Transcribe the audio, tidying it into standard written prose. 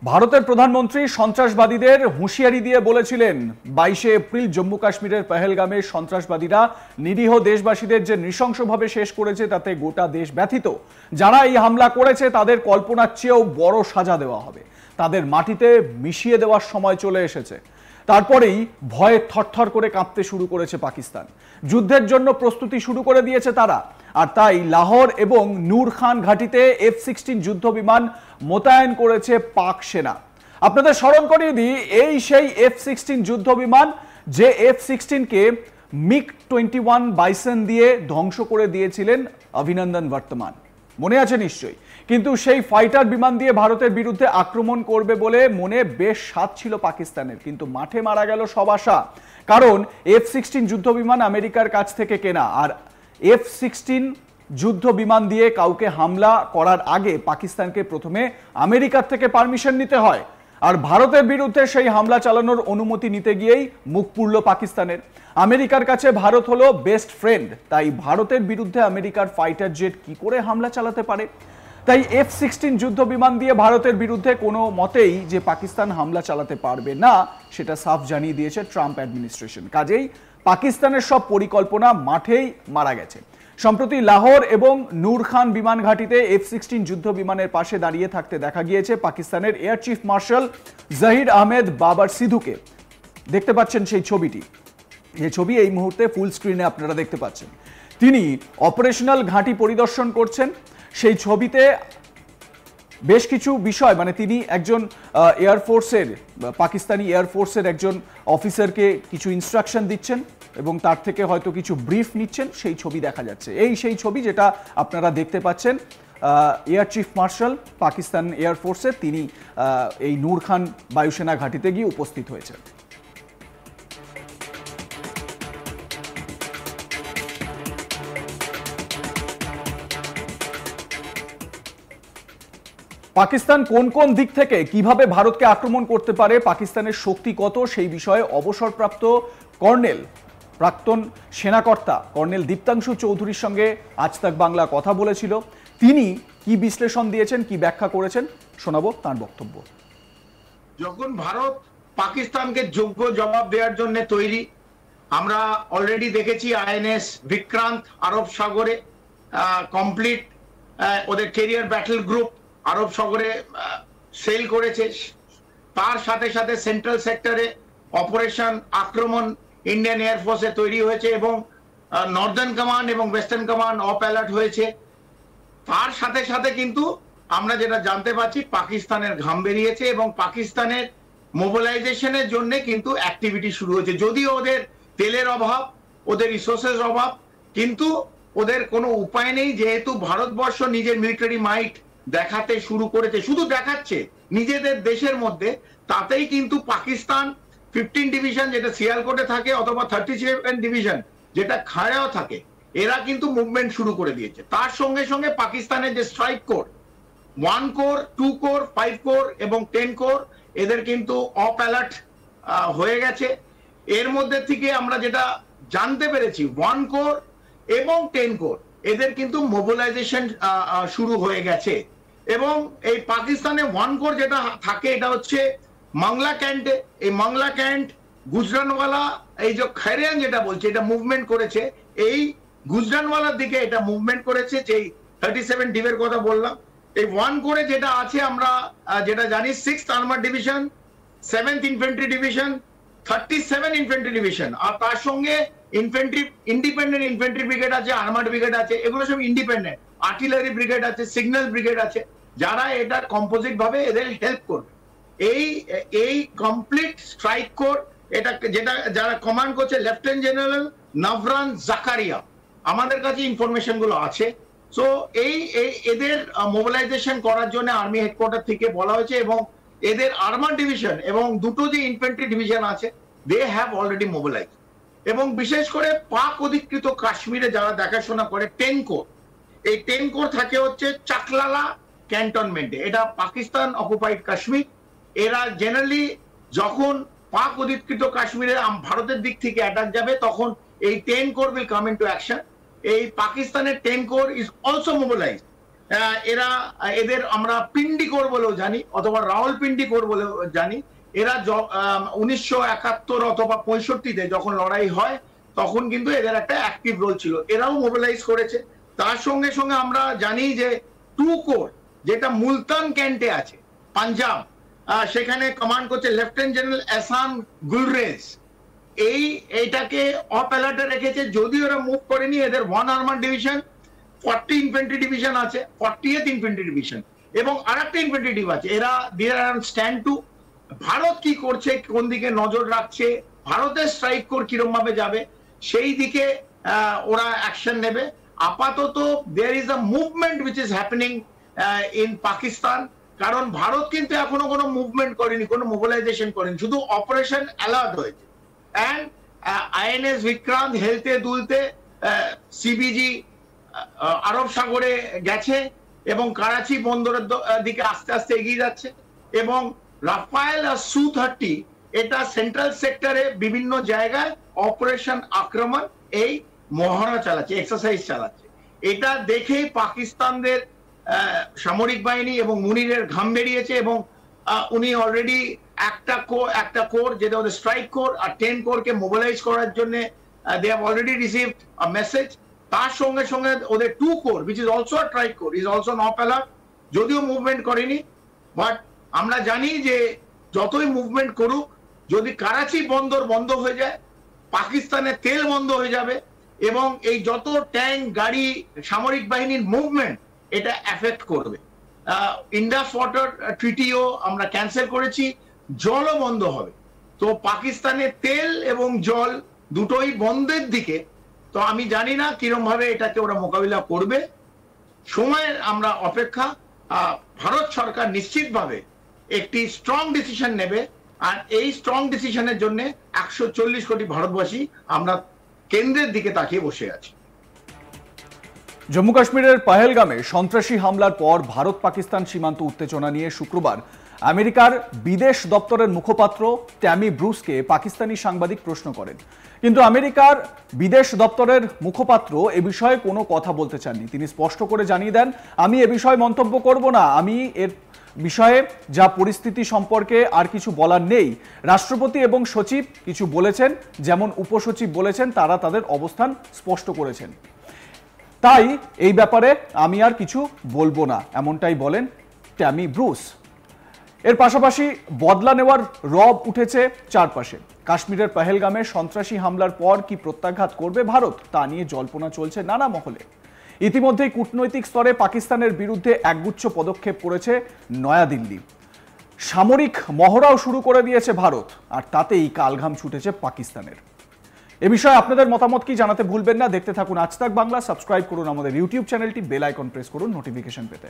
ভারতের প্রধানমন্ত্রী সন্ত্রাসবাদীদের হুঁশিয়ারি দিয়ে বলেছিলেন 22শে এপ্রিল জম্মু কাশ্মীরের পেহেলগামে সন্ত্রাসবাদীরা নিরীহ দেশবাসীদের যে নৃশংসভাবে শেষ করেছে তাতে গোটা দেশ ব্যথিত। যারা এই হামলা করেছে তাদের কল্পনার চেয়েও বড় সাজা দেওয়া হবে, তাদের মাটিতে মিশিয়ে দেওয়ার সময় চলে এসেছে। তারপরেই ভয়ে থরথর করে কাঁপতে শুরু করেছে পাকিস্তান। যুদ্ধের জন্য প্রস্তুতি শুরু করে দিয়েছে তারা, আর তাই লাহোর এবং নূর খান ঘাঁটিতে F-16 যুদ্ধ বিমান মোতায়েন করেছে পাক সেনা। আপনাদের স্মরণ করিয়ে দিই, এই সেই F-16 যুদ্ধ বিমান যে F-16কে MiG-21 বাইসন দিয়ে ধ্বংস করে দিয়েছিলেন অভিনন্দন বর্তমান, মনে আছে নিশ্চয়ই। কিন্তু সেই ফাইটার বিমান দিয়ে ভারতের বিরুদ্ধে আক্রমণ করবে বলে মনে বেশ স্বাদ ছিল পাকিস্তানের, কিন্তু মাঠে মারা গেল সব আশা। কারণ F-16 যুদ্ধ বিমান আমেরিকার কাছ থেকে কেনা, আর F-16 যুদ্ধ বিমান দিয়ে কাউকে হামলা করার আগে পাকিস্তানকে প্রথমে আমেরিকার থেকে পারমিশন নিতে হয়। আর ভারতের বিরুদ্ধে সেই হামলা চালানোর অনুমতি নিতে গিয়েই মুখ পুড়ল পাকিস্তানের। আমেরিকার কাছে ভারত হলো বেস্ট ফ্রেন্ড, তাই ভারতের বিরুদ্ধে আমেরিকার ফাইটার জেট কি করে হামলা চালাতে পারে? তাই F-16 যুদ্ধ বিমান দিয়ে ভারতের বিরুদ্ধে কোনো মতেই যে পাকিস্তান হামলা চালাতে পারবে না সেটা সাফ জানিয়ে দিয়েছে ট্রাম্প অ্যাডমিনিস্ট্রেশন। কাজেই পাকিস্তানের সব পরিকল্পনা মাঠেই মারা গেছে। সম্প্রতি লাহোর এবং নূর খান বিমান ঘাঁটিতে F-16 যুদ্ধ বিমানের পাশে দাঁড়িয়ে থাকতে দেখা গিয়েছে পাকিস্তানের এয়ার চিফ মার্শাল জাহির আহমেদ বাবার সিধুকে। দেখতে পাচ্ছেন সেই ছবিটি, এই ছবি এই মুহূর্তে ফুল স্ক্রিনে আপনারা দেখতে পাচ্ছেন। তিনি অপারেশনাল ঘাঁটি পরিদর্শন করছেন। সেই ছবিতে বেশ কিছু বিষয়, মানে তিনি একজন এয়ারফোর্সের, পাকিস্তানি এয়ারফোর্সের একজন অফিসারকে কিছু ইনস্ট্রাকশন দিচ্ছেন এবং তার থেকে হয়তো কিছু ব্রিফ নিচ্ছেন, সেই ছবি দেখা যাচ্ছে। এই সেই ছবি যেটা আপনারা দেখতে পাচ্ছেন। এয়ার চিফ মার্শাল পাকিস্তান এয়ারফোর্সের, তিনি এই নূর খান বায়ুসেনা ঘাঁটিতে গিয়ে উপস্থিত হয়েছেন। পাকিস্তান কোন কোন দিক থেকে কিভাবে ভারতকে আক্রমণ করতে পারে, পাকিস্তানের শক্তি কত, সেই বিষয়ে অবসরপ্রাপ্ত কর্নেল, প্রাক্তন সেনাকর্তা কর্নেল দীপ্তাংশু চৌধুরীর সঙ্গে আজ তাক বাংলা কথা বলেছিল। তিনি কি বিশ্লেষণ দিয়েছেন, কি ব্যাখ্যা করেছেন, শোনাবো তার বক্তব্য। যখন ভারত পাকিস্তানকে যোগ্য জবাব দেওয়ার জন্য তৈরি, আমরা অলরেডি দেখেছি INS বিক্রান্ত আরব সাগরে কমপ্লিট ওদের কেরিয়ার ব্যাটল গ্রুপ আরব সাগরে সেল করেছে। তার সাথে সাথে সেন্ট্রাল সেক্টরে অপারেশন আক্রমণ ইন্ডিয়ান এয়ারফোর্সে তৈরি হয়েছে এবং নর্দার্ন কমান্ড এবং ওয়েস্টার্ন কমান্ড অফ অ্যালার্ট হয়েছে। তার সাথে সাথে কিন্তু আমরা যেটা জানতে পারছি, পাকিস্তানের ঘাম বেরিয়েছে এবং পাকিস্তানের মোবিলাইজেশনের জন্য কিন্তু অ্যাক্টিভিটি শুরু হয়েছে। যদিও ওদের তেলের অভাব, ওদের রিসোর্সেস অভাব, কিন্তু ওদের কোনো উপায় নেই, যেহেতু ভারতবর্ষ নিজের মিলিটারি মাইট দেখাতে শুরু করেছে, শুধু দেখাচ্ছে নিজেদের দেশের মধ্যে, তাতেই কিন্তু পাকিস্তান 15 ডিভিশন যেটা সিয়ালকোটে থাকে অথবা 37 ডিভিশন যেটা খায়াও থাকে, এরা কিন্তু মুভমেন্ট শুরু করে দিয়েছে। তার সঙ্গে সঙ্গে পাকিস্তানের যে strike core 1 core, 2 core, 5 core এবং 10 কোর, এদের কিন্তু অফ অ্যালার্ট হয়ে গেছে। এর মধ্যে থেকে আমরা যেটা জানতে পেরেছি, 1 কোর এবং 10 কোর এদের কিন্তু মোবিলাইজেশন শুরু হয়ে গেছে। এবং এই পাকিস্তানে 1 কোর যেটা থাকে এটা হচ্ছে মংলা ক্যান্টে, এই মংলা ক্যান্ট গুজরানওয়ালা, এই যে খায়রিয়ান যেটা বলছে এটা মুভমেন্ট করেছে, এই গুজরানওয়ালার দিকে এটা মুভমেন্ট করেছে। যেই 37 ডিভের কথা বললাম, এই 1 কোরে যেটা আছে আমরা যেটা জানি 6th armour division, 7th infantry division, 37 infantry division, আর তার সঙ্গে ইনফেন্ট্রি ইন্ডিপেন্ডেন্ট ইনফেন্ট্রি ব্রিগেড আছে, আর্মার্ড ব্রিগেড আছে, এগুলো সব ইন্ডিপেন্ডেন্ট, আর্টিলারি ব্রিগেড আছে, সিগন্যাল ব্রিগেড আছে, যারা এটা কম্পোজিট ভাবে এদের হেল্প করবে। এই কমপ্লিট স্ট্রাইক কোর, এটা যেটা যারা কমান্ড করছে লেফটেন্যান্ট জেনারেল নভরান জাকারিয়া, আমাদের কাছে ইনফরমেশন গুলো আছে। সো এদের মোবিলাইজেশন করার জন্য আর্মি হেডকোয়ার্টার থেকে বলা হয়েছে এবং এদের আর্মার ডিভিশন এবং দুটো যে ইনফেন্ট্রি ডিভিশন আছে, দে হ্যাভ অলরেডি মোবিলাইজ। এবং বিশেষ করে পাক অধিকৃত কাশ্মীরে যারা দেখাশোনা করে 10 কোর, এই 10 কোর থাকে হচ্ছে চাকলালা ক্যান্টনমেন্টে, এটা পাকিস্তান অকুপাইড কাশ্মীর। এরা জেনারেলি যখন পাক অধিকৃত কাশ্মীরে ভারতের দিক থেকে অ্যাটাক যাবে, তখন এই 10 core will come into action. এই পাকিস্তানের 10 কোর ইজ অলসো মোবিলাইজড এরা এদের আমরা পিন্ডি কোর বলেও জানি অথবা রাওয়ালপিন্ডি কোর বলেও জানি। এরা 1971 অথবা 65-তে যখন লড়াই হয় তখন কিন্তু এদের একটা অ্যাক্টিভ রোল ছিল, এরাও মোবিলাইজ করেছে। তার সঙ্গে সঙ্গে আমরা জানি যে 2 কোর যেটা মুলতান ক্যান্টে আছে পাঞ্জাব, সেখানে কমান্ড করছে লেফটেন্যান্ট জেনারেল এহসান গুলরেজ। এইটাকে অফ অ্যালার্টে রেখেছে, যদিও এরা মুভ করেনি। এদের 1 আর্মার ডিভিশন, 40 ইনফেন্ট্রি ডিভিশন আছে, 40th ইনফেন্ট্রি ডিভিশন এবং আরেকটা ইনফেন্ট্রি ডিভ আছে। এরা স্ট্যান্ড টু। ভারত কি করছে, কোন দিকে নজর রাখছে, ভারতের স্ট্রাইক কোর কিরম ভাবে যাবে, সেই দিকে ওরা অ্যাকশন নেবে। আপাতত there is a movement which is happening in Pakistan, কারণ ভারত কিন্তু এখনো কোনো মুভমেন্ট করেনি, কোনো মোবিলাইজেশন করেনি, শুধু অপারেশন অ্যালার্ট হয়েছে। অ্যান্ড আইএনএস বিক্রান্ত হেলতে দুলতে সিবিজি আরব সাগরে গেছে এবং করাচি বন্দরের দিকে আস্তে আস্তে এগিয়ে যাচ্ছে। এবং রাফায়েল আর Su-30 এটা সেন্ট্রাল সেক্টরে বিভিন্ন জায়গায় অপারেশন আক্রমণ এই মহড়া চালাচ্ছে, এক্সারসাইজ চালাচ্ছে। এটা দেখেই পাকিস্তানদের সামরিক বাহিনী এবং মুনিরের ঘাম বেরিয়েছে এবং উনি অলরেডি একটা কোর যেটা ওদের স্ট্রাইক কোর আর 10 কোরকে মোবিলাইজ করার জন্য they have already received a message. তার সঙ্গে সঙ্গে ওদের 2 corps which is also a strike corps is also of alert, যদিও মুভমেন্ট করেনি। বাট আমরা জানি যে যতই মুভমেন্ট করুক, যদি করাচি বন্দর বন্ধ হয়ে যায়, পাকিস্তানের তেল বন্ধ হয়ে যাবে এবং এই যত ট্যাঙ্ক গাড়ি সামরিক বাহিনীর মুভমেন্ট এটা এফেক্ট করবে। ইন্ডাস ওয়াটার ট্রিটিও আমরা ক্যান্সেল করেছি, জলও বন্ধ হবে। তো পাকিস্তানের তেল এবং জল দুটোই বন্ধের দিকে। তো আমি জানি না কিরম ভাবে এটাকে ওরা মোকাবিলা করবে, সময়ের আমরা অপেক্ষা। ভারত সরকার নিশ্চিতভাবে একটি স্ট্রং ডিসিশন নেবে, আর এই স্ট্রং ডিসিশনের জন্য 140 কোটি ভারতবাসী আমরা কেন্দ্রের দিকে তাকিয়ে বসে আছি। জম্মু কাশ্মীরের পহেলগামে সন্ত্রাসী হামলার পর ভারত পাকিস্তান সীমান্ত উত্তেজনা নিয়ে শুক্রবার আমেরিকার বিদেশ দপ্তরের মুখপাত্র ট্যামি ব্রুসকে পাকিস্তানি সাংবাদিক প্রশ্ন করেন, কিন্তু আমেরিকার বিদেশ দপ্তরের মুখপাত্র এ বিষয়ে কোনো কথা বলতে চাননি। তিনি স্পষ্ট করে জানিয়ে দেন, আমি এ বিষয়ে মন্তব্য করব না, আমি এর বিষয়ে যা পরিস্থিতি সম্পর্কে আর কিছু বলার নেই। রাষ্ট্রপতি এবং সচিব কিছু বলেছেন, যেমন উপসচিব বলেছেন, তারা তাদের অবস্থান স্পষ্ট করেছেন, তাই এই ব্যাপারে আমি আর কিছু বলবো না, এমনটাই বলেন ট্যামি ব্রুস। এর পাশাপাশি বদলা নেওয়ার রব উঠেছে চারপাশে। কাশ্মীরের পহেলগামে সন্ত্রাসী হামলার পর কি প্রত্যাঘাত করবে ভারত, তা নিয়ে জল্পনা চলছে নানা মহলে। ইতিমধ্যেই কূটনৈতিক স্তরে পাকিস্তানের বিরুদ্ধে একগুচ্ছ পদক্ষেপ করেছে নয়াদিল্লি। সামরিক মহড়াও শুরু করে দিয়েছে ভারত, আর তাতেই কালঘাম ছুটেছে পাকিস্তানের। এ বিষয়ে আপনাদের মতামত কি জানাতে ভুলবেন না। দেখতে থাকুন আজ তাক বাংলা, সাবস্ক্রাইব করুন আমাদের ইউটিউব চ্যানেলটি, বেল আইকন প্রেস করুন নোটিফিকেশন পেতে।